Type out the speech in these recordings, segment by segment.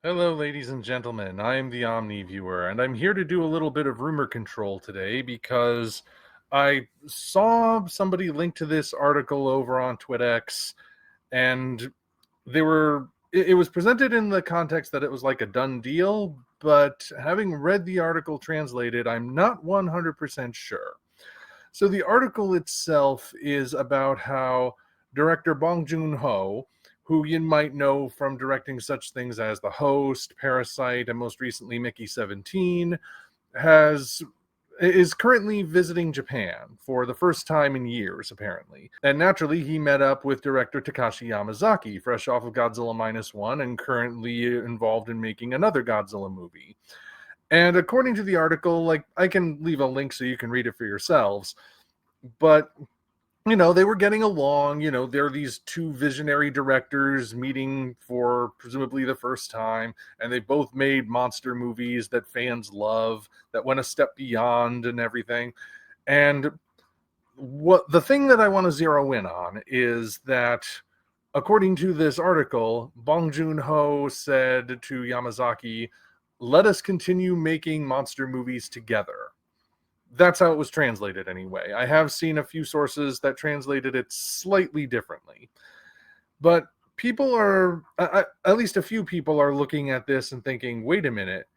Hello, ladies and gentlemen. I am the Omni viewer, and I'm here to do a little bit of rumor control today because I saw somebody link to this article over on TwitX, and it was presented in the context that it was like a done deal, but having read the article translated, I'm not 100% sure. So the article itself is about how director Bong Joon-ho, who you might know from directing such things as The Host, Parasite, and most recently Mickey 17, has is currently visiting Japan for the first time in years, apparently. And naturally, he met up with director Takashi Yamazaki, fresh off of Godzilla Minus One, and currently involved in making another Godzilla movie. And according to the article, like, I can leave a link so you can read it for yourselves, but they were getting along. There are these two visionary directors meeting for presumably the first time, and they both made monster movies that fans love, that went a step beyond and everything. And what the thing that I want to zero in on is that, according to this article, Bong Joon-ho said to Yamazaki, "Let us continue making monster movies together." That's how it was translated anyway. I have seen a few sources that translated it slightly differently. But people are, at least a few people are looking at this and thinking, wait a minute,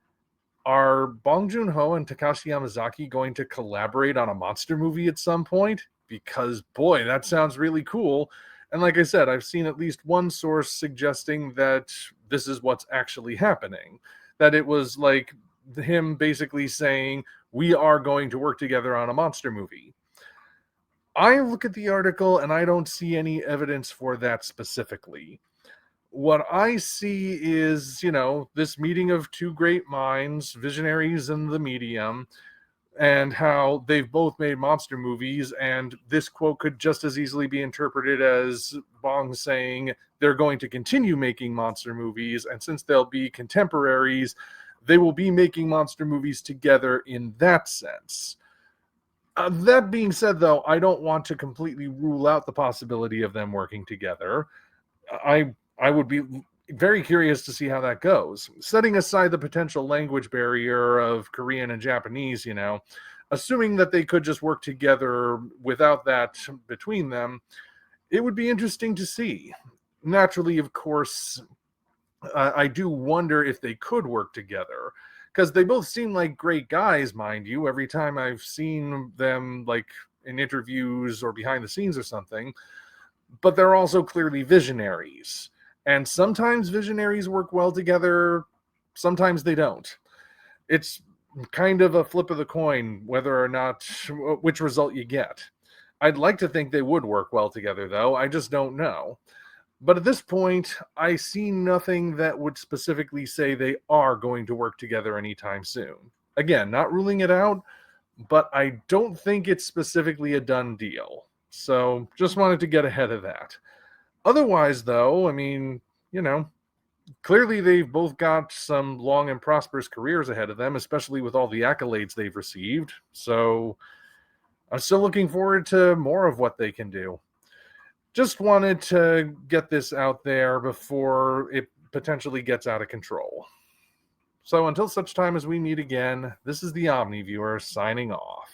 are Bong Joon-ho and Takashi Yamazaki going to collaborate on a monster movie at some point? Because, boy, that sounds really cool. And like I said, I've seen at least one source suggesting that this is what's actually happening. That it was like him basically saying, we are going to work together on a monster movie. I look at the article and I don't see any evidence for that specifically. What I see is, this meeting of two great minds, visionaries in the medium, and how they've both made monster movies. And this quote could just as easily be interpreted as Bong saying they're going to continue making monster movies. And since they'll be contemporaries, they will be making monster movies together in that sense. That being said, though, I don't want to completely rule out the possibility of them working together. I would be very curious to see how that goes. Setting aside the potential language barrier of Korean and Japanese, assuming that they could just work together without that between them, it would be interesting to see. Naturally, of course, I do wonder if they could work together, because they both seem like great guys, mind you. Every time I've seen them, like in interviews or behind the scenes or something, but they're also clearly visionaries. And sometimes visionaries work well together, sometimes they don't. It's kind of a flip of the coin whether or not which result you get. I'd like to think they would work well together, though. I just don't know. But at this point, I see nothing that would specifically say they are going to work together anytime soon. Again, not ruling it out, but I don't think it's specifically a done deal. So just wanted to get ahead of that. Otherwise, though, I mean, clearly they've both got some long and prosperous careers ahead of them, especially with all the accolades they've received. So I'm still looking forward to more of what they can do. Just wanted to get this out there before it potentially gets out of control. So until such time as we meet again, this is the Omni Viewer signing off.